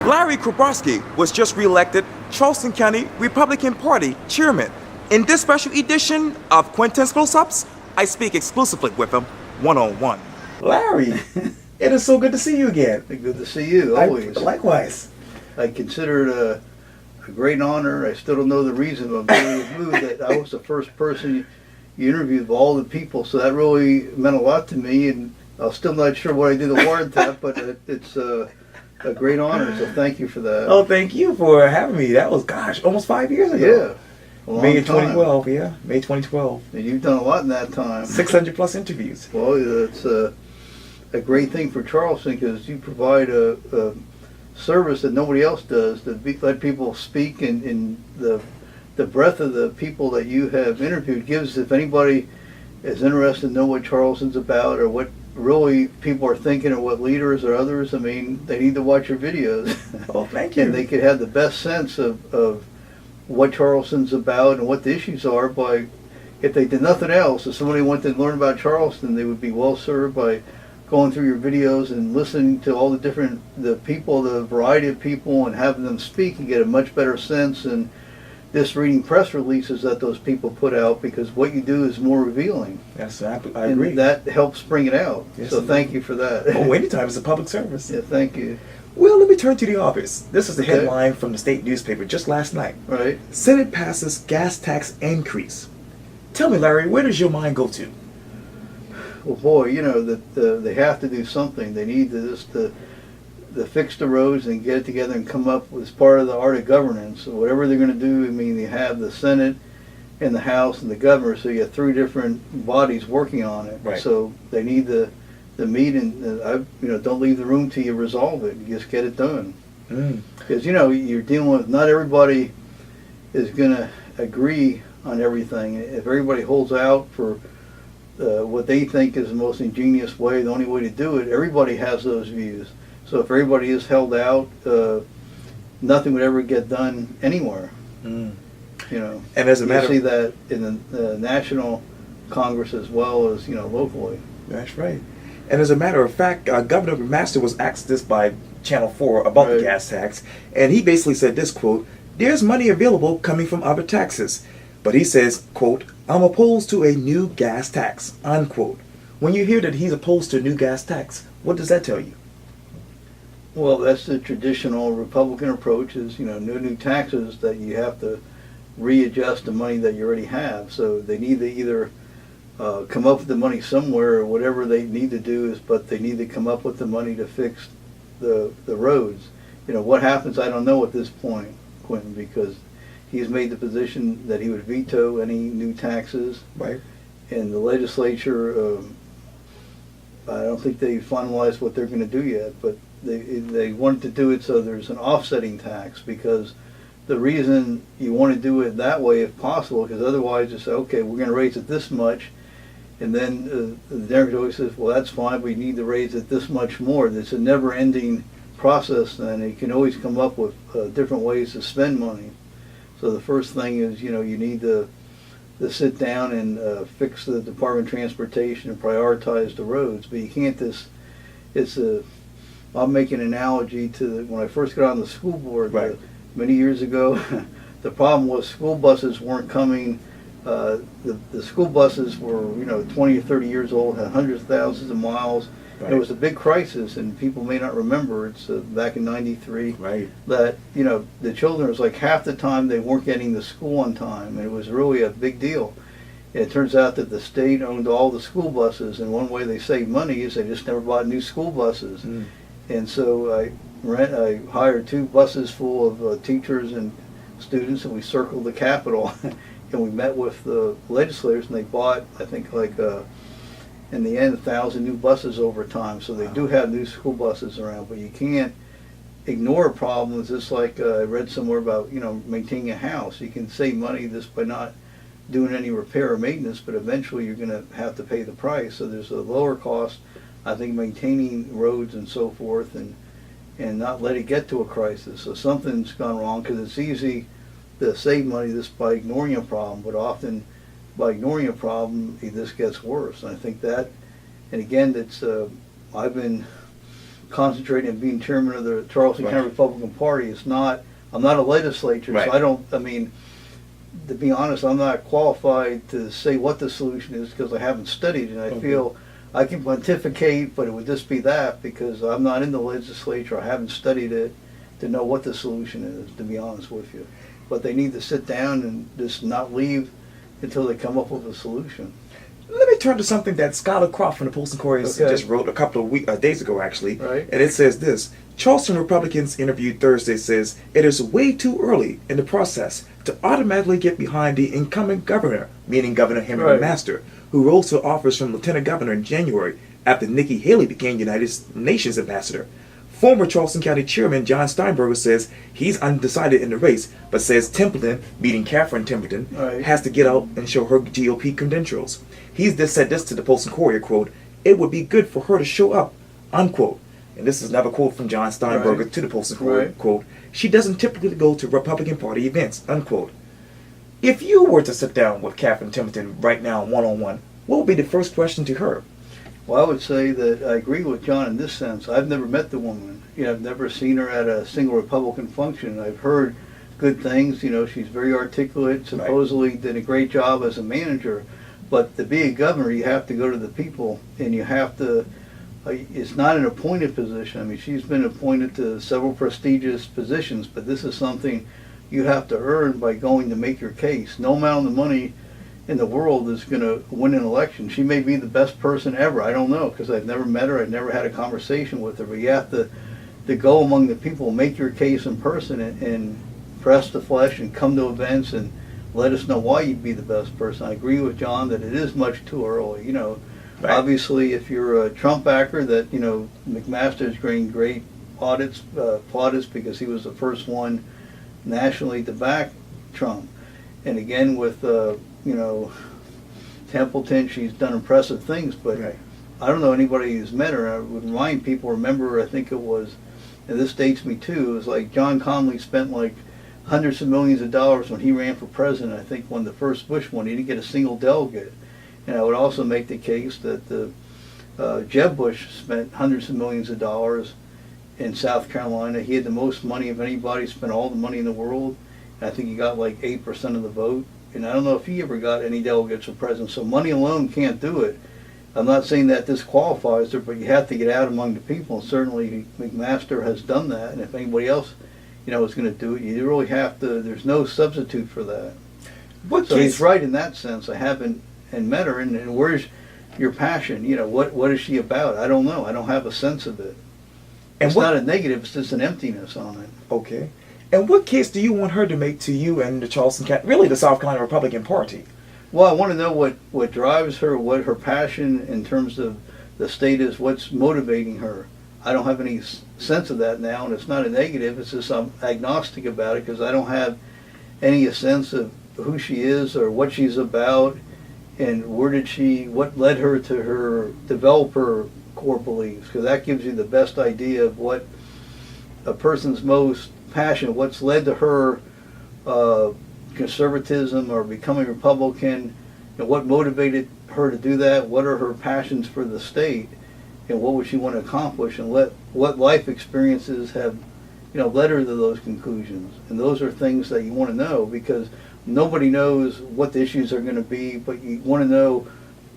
Larry Kobrovsky was just reelected Charleston County Republican Party chairman. In this special edition of Quintin's Close-Ups, I speak exclusively with him one-on-one. Larry, it is so good to see you again. Good to see you, always. Likewise. I consider it a great honor. I still don't know the reason, but I'm very moved that I was the first person you interviewed of all the people, so that really meant a lot to me, and I'm still not sure what I did the wiretap, but it's a great honor, so thank you for that. Oh, thank you for having me. That was, gosh, almost 5 years ago. Yeah. May of 2012, yeah. May 2012. And you've done a lot in that time. 600 plus interviews. Well, it's a great thing for Charleston because you provide a service that nobody else does to let people speak, and the breadth of the people that you have interviewed gives, if anybody is interested to know what Charleston's about or what really people are thinking or what leaders or others, I mean, they need to watch your videos. Oh, thank you. And they could have the best sense of what Charleston's about and what the issues are by, if they did nothing else, if somebody wanted to learn about Charleston, they would be well served by going through your videos and listening to all the people, the variety of people, and having them speak and get a much better sense than just reading press releases that those people put out, because what you do is more revealing. Yes, I agree. And that helps bring it out. Yes, so thank you for that. Oh, anytime. It's a public service. Yeah, thank you. Well, let me turn to the office. This is the headline from the state newspaper just last night. Right. Senate passes gas tax increase. Tell me, Larry, where does your mind go to? Well, boy, you know that they have to do something. They need to fix the roads and get it together and come up with part of the art of governance. So whatever they're going to do, I mean, they have the Senate and the House and the governor, so you have three different bodies working on it. Right. So they need the meet, and don't leave the room till you resolve it. You just get it done. Because you're dealing with, not everybody is going to agree on everything. If everybody holds out for what they think is the most ingenious way, the only way to do it, everybody has those views. So if everybody is held out, nothing would ever get done anywhere. And as a matter, you see that in the national Congress as well as locally. That's right. And as a matter of fact, Governor Burmaster was asked this by Channel 4 about the gas tax, and he basically said this, quote, "There's money available coming from other taxes." But he says, quote, "I'm opposed to a new gas tax," unquote. When you hear that he's opposed to a new gas tax, what does that tell you? Well, that's the traditional Republican approach, is no new taxes, that you have to readjust the money that you already have. So they need to either come up with the money somewhere, or whatever they need to do but they need to come up with the money to fix the roads. What happens, I don't know at this point, Quintin, because he's made the position that he would veto any new taxes. Right. And the legislature, I don't think they finalized what they're going to do yet, but they wanted to do it so there's an offsetting tax, because the reason you want to do it that way, if possible, because otherwise you say, okay, we're going to raise it this much, and then the Democrat always says, well, that's fine, we need to raise it this much more. It's a never-ending process, and you can always come up with different ways to spend money. So the first thing is, you need to sit down and fix the Department of Transportation and prioritize the roads. But you can't just, I'll make an analogy to when I first got on the school board many years ago. The problem was school buses weren't coming. The school buses were 20 or 30 years old, had hundreds of thousands of miles. Right. It was a big crisis, and people may not remember, it's back in '93, that the children, it was like half the time they weren't getting to school on time, and it was really a big deal. And it turns out that the state owned all the school buses, and one way they saved money is they just never bought new school buses. And so I hired 2 buses full of teachers and students, and we circled the Capitol and we met with the legislators, and they bought, I think, in the end, 1,000 new buses over time. So they do have new school buses around, but you can't ignore problems. It's like I read somewhere about maintaining a house. You can save money just by not doing any repair or maintenance, but eventually you're going to have to pay the price. So there's a lower cost, I think, maintaining roads and so forth, and not let it get to a crisis. So something's gone wrong, because it's easy to save money just by ignoring a problem, but often by ignoring a problem, it just gets worse. And I think that, and again, it's I've been concentrating on being chairman of the Charleston Right. County Republican Party. It's not, I'm not a legislator, Right. so I mean, to be honest, I'm not qualified to say what the solution is because I haven't studied it. I feel I can pontificate, but it would just be that because I'm not in the legislature. I haven't studied it to know what the solution is, to be honest with you. But they need to sit down and just not leave until they come up with a solution. Let me turn to something that Skylar Croft from the Post and Courier Okay. just wrote a couple of days ago, actually. Right. And it says this: Charleston Republicans interviewed Thursday says it is way too early in the process to automatically get behind the incumbent governor, meaning Governor Henry Right. Burmaster, who rose to office from lieutenant governor in January after Nikki Haley became United Nations ambassador. Former Charleston County Chairman John Steinberg says he's undecided in the race, but says Templeton, meeting Catherine Templeton, Right. has to get out and show her GOP credentials. He's just said this to the Post and Courier, quote, "It would be good for her to show up," unquote. And this is another quote from John Steinberg Right. to the Post and Courier, Right. quote, "She doesn't typically go to Republican Party events," unquote. If you were to sit down with Catherine Templeton right now one-on-one, what would be the first question to her? Well, I would say that I agree with John in this sense. I've never met the woman. I've never seen her at a single Republican function. I've heard good things. She's very articulate, supposedly did a great job as a manager. But to be a governor, you have to go to the people, and you have to, it's not an appointed position. I mean, she's been appointed to several prestigious positions, but this is something you have to earn by going to make your case. No amount of money in the world is going to win an election. She may be the best person ever. I don't know because I've never met her. I've never had a conversation with her. But you have to go among the people, make your case in person, and press the flesh and come to events and let us know why you'd be the best person. I agree with John that it is much too early. Right. Obviously, if you're a Trump backer, that McMaster is getting great plaudits because he was the first one nationally to back Trump. And again, with Templeton, she's done impressive things, but Right. I don't know anybody who's met her. I would remind people, remember, I think it was, and this dates me too, it was like John Connally spent like hundreds of millions of dollars when he ran for president. I think when the first Bush won, he didn't get a single delegate. And I would also make the case that Jeb Bush spent hundreds of millions of dollars in South Carolina. He had the most money of anybody, spent all the money in the world. And I think he got like 8% of the vote. And I don't know if he ever got any delegates for president. So money alone can't do it. I'm not saying that disqualifies her, but you have to get out among the people. And certainly McMaster has done that. And if anybody else, is going to do it, you really have to. There's no substitute for that. So he's right in that sense. I haven't met her. And where's your passion? What is she about? I don't know. I don't have a sense of it. And It's not a negative. It's just an emptiness on it. Okay. And what case do you want her to make to you and the Charleston County, really the South Carolina Republican Party? Well, I want to know what drives her, what her passion in terms of the state is, what's motivating her. I don't have any sense of that now, and it's not a negative. It's just I'm agnostic about it because I don't have any sense of who she is or what she's about and what led her to her developer core beliefs, because that gives you the best idea of what a person's most passion, what's led to her conservatism or becoming Republican, and what motivated her to do that, what are her passions for the state, and what would she want to accomplish, and what life experiences have led her to those conclusions. And those are things that you want to know because nobody knows what the issues are going to be, but you want to know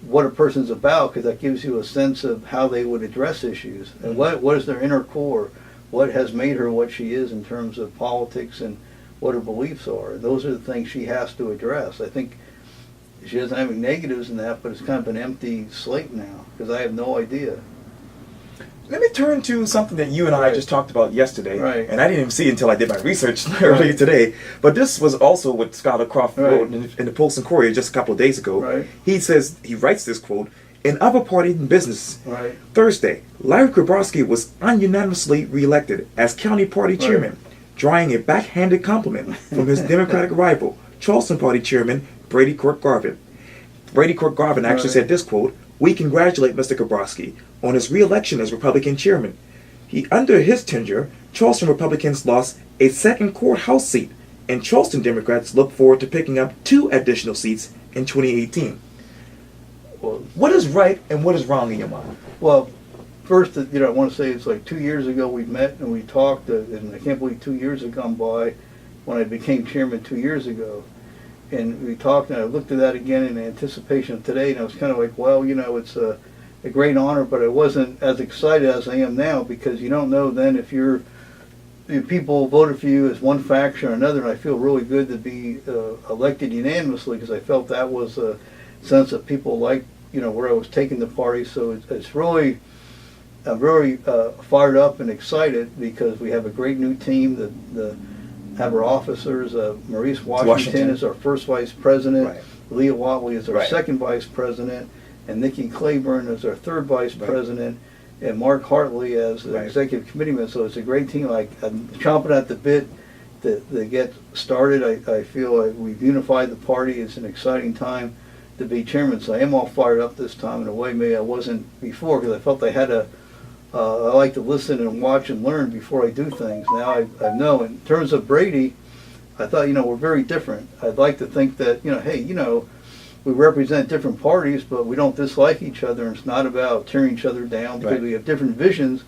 what a person's about because that gives you a sense of how they would address issues and what is their inner core, what has made her what she is in terms of politics and what her beliefs are. Those are the things she has to address. I think she doesn't have any negatives in that, but it's kind of an empty slate now because I have no idea. Let me turn to something that you and I just talked about yesterday, Right. and I didn't even see it until I did my research earlier today. But this was also what Skylar Croft wrote in the Post and Courier just a couple of days ago. Right. He writes this quote, "In other party business, Right. Thursday, Larry Kobrovsky was unanimously reelected as county party chairman, drawing a backhanded compliment from his Democratic rival, Charleston Party Chairman Brady Quirk-Garvan. Brady Quirk-Garvan actually said this quote, "We congratulate Mr. Kobrovsky on his re-election as Republican chairman. Under his tenure, Charleston Republicans lost a second courthouse seat, and Charleston Democrats look forward to picking up 2 additional seats in 2018. Well, What is right and what is wrong in your mind? Well, first, I want to say it's like 2 years ago we met and we talked, and I can't believe 2 years have gone by when I became chairman 2 years ago. And we talked, and I looked at that again in anticipation of today, and I was kind of like, well, it's a great honor, but I wasn't as excited as I am now, because you don't know then if people voted for you as one faction or another, and I feel really good to be elected unanimously, because I felt that was a sense that people liked, where I was taking the party. So it's really, I'm very fired up and excited, because we have a great new team. Have our officers, Maurice Washington is our first vice president, Right. Leah Watley is our Right. second vice president, and Nikki Claiborne is our third vice Right. president, and Mark Hartley as the Right. executive committeeman. So it's a great team. I'm chomping at the bit to get started. I feel like we've unified the party. It's an exciting time to be chairman. So I am all fired up this time in a way maybe I wasn't before, because I felt I had I like to listen and watch and learn before I do things. Now I know. In terms of Brady, I thought, we're very different. I'd like to think that, hey, we represent different parties, but we don't dislike each other, and it's not about tearing each other down, because Right. we have different visions.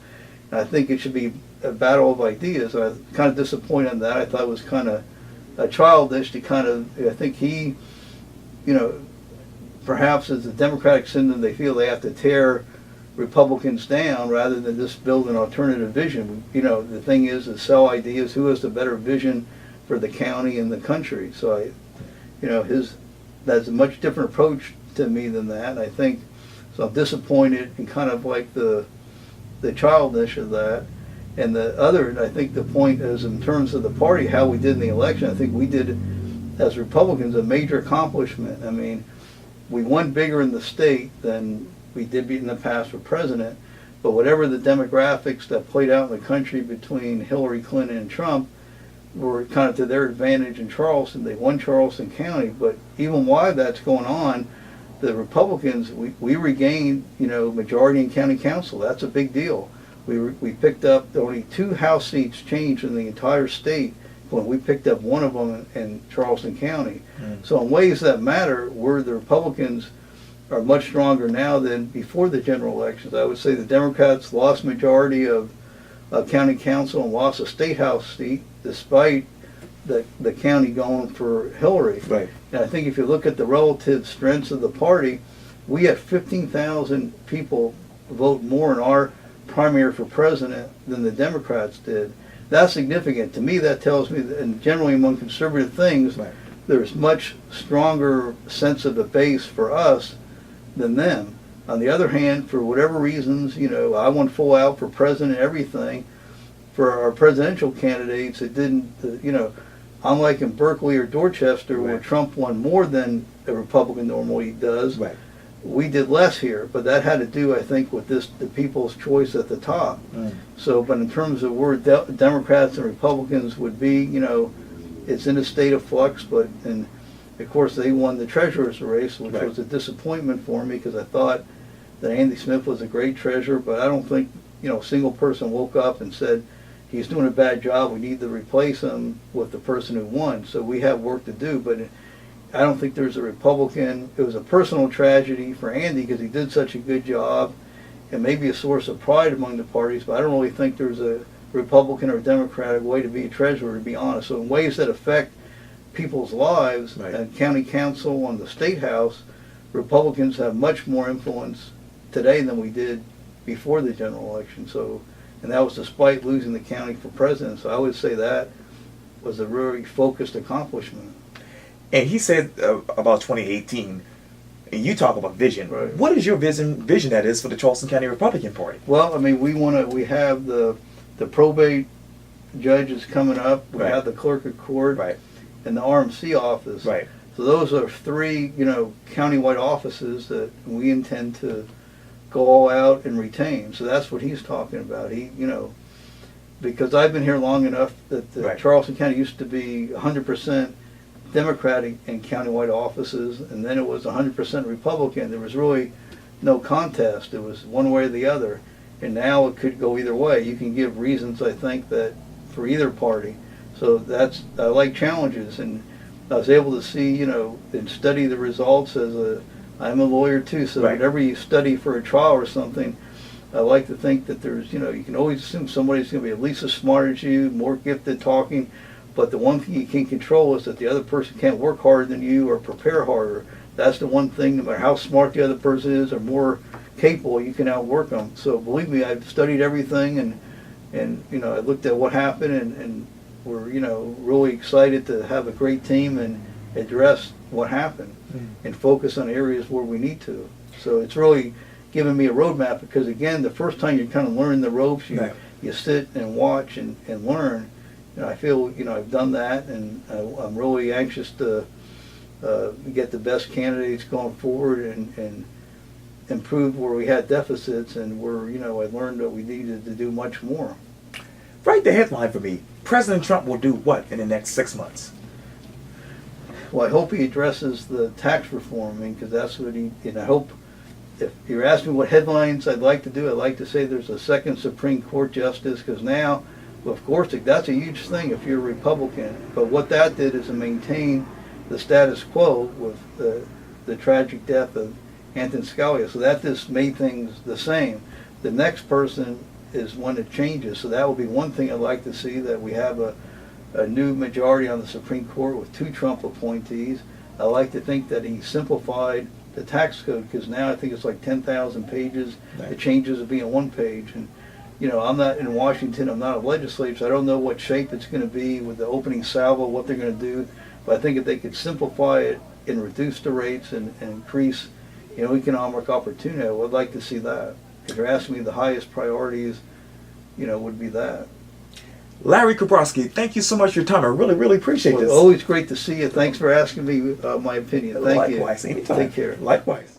And I think it should be a battle of ideas. I was kind of disappointed in that. I thought it was kind of childish to I think he, perhaps as a Democratic syndrome, they feel they have to tear Republicans down rather than just build an alternative vision. The thing is to sell ideas. Who has the better vision for the county and the country? So that's a much different approach to me than that. And I think, so I'm disappointed and kind of like the childish of that. And the other, I think the point is in terms of the party, how we did in the election. I think we did, as Republicans, a major accomplishment. I mean, we won bigger in the state than we did in the past for president, but whatever the demographics that played out in the country between Hillary Clinton and Trump were kind of to their advantage in Charleston. They won Charleston County, but even while that's going on, the Republicans, we regained, majority in county council. That's a big deal. We picked up only 2 House seats changed in the entire state when we picked up one of them in Charleston County. So in ways that matter, the Republicans are much stronger now than before the general elections. I would say the Democrats lost majority of county council and lost a state house seat, despite the county going for Hillary. Right. And I think if you look at the relative strengths of the party, we had 15,000 people vote more in our primary for president than the Democrats did. That's significant. To me, that tells me that, and generally among conservative things, Right. there's much stronger sense of the base for us than them. On the other hand, for whatever reasons, I went full out for president and everything. For our presidential candidates, it didn't, unlike in Berkeley or Dorchester, where Right. Trump won more than a Republican normally does, Right. we did less here. But that had to do, I think, with the people's choice at the top. So, but in terms of where Democrats and Republicans would be, it's in a state of flux, and of course, they won the treasurer's race, which Right. was a disappointment for me, because I thought that Andy Smith was a great treasurer, but I don't think, a single person woke up and said, he's doing a bad job, we need to replace him with the person who won. So we have work to do, but I don't think there's a Republican. It was a personal tragedy for Andy, because he did such a good job, and maybe a source of pride among the parties, but I don't really think there's a Republican or Democratic way to be a treasurer, to be honest. So in ways that affect people's lives, Right. and county council and the state house, Republicans have much more influence today than we did before the general election. So, and that was despite losing the county for president. So I would say that was a very focused accomplishment. And he said about 2018, and you talk about vision. Right. What is your vision that is for the Charleston County Republican Party? Well, I mean, we have the probate judges coming up. We Right. have the clerk of court. Right. And the RMC office. Right. So those are 3, countywide offices that we intend to go all out and retain. So that's what he's talking about. Because I've been here long enough that the Right. Charleston County used to be 100% Democratic in countywide offices, and then it was 100% Republican. There was really no contest. It was one way or the other. And now it could go either way. You can give reasons, I think, that for either party. So I like challenges, and I was able to see, and study the results I'm a lawyer too, so Right. whenever you study for a trial or something, I like to think that there's, you can always assume somebody's going to be at least as smart as you, more gifted talking, but the one thing you can't control is that the other person can't work harder than you or prepare harder. That's the one thing, no matter how smart the other person is or more capable, you can outwork them. So believe me, I've studied everything, and I looked at what happened, and we're, really excited to have a great team and address what happened and focus on areas where we need to. So it's really given me a roadmap, because again, the first time you kind of learn the ropes, you sit and watch and learn. I feel, I've done that, and I'm really anxious to get the best candidates going forward and improve where we had deficits, and where, I learned that we needed to do much more. Write the headline for me. President Trump will do what in the next 6 months? Well, I hope he addresses the tax reform, because that's what and I hope, if you're asking what headlines I'd like to do, I'd like to say there's a second Supreme Court justice, because now, well, of course, that's a huge thing if you're a Republican. But what that did is to maintain the status quo with the tragic death of Anton Scalia. So that just made things the same. The next person is one that changes. So that will be one thing I'd like to see, that we have a new majority on the Supreme Court with 2 Trump appointees. I like to think that he simplified the tax code, because now I think it's like 10,000 pages. Right. The changes will be on 1 page. And I'm not in Washington, I'm not a legislator, so I don't know what shape it's going to be with the opening salvo, what they're going to do. But I think if they could simplify it and reduce the rates and increase, economic opportunity, I would like to see that. If you're asking me, the highest priorities, would be that. Larry Kobrovsky, thank you so much for your time. I really, really appreciate this. Always great to see you. Thanks for asking me my opinion. Thank you. Likewise, anytime. Take care. Likewise.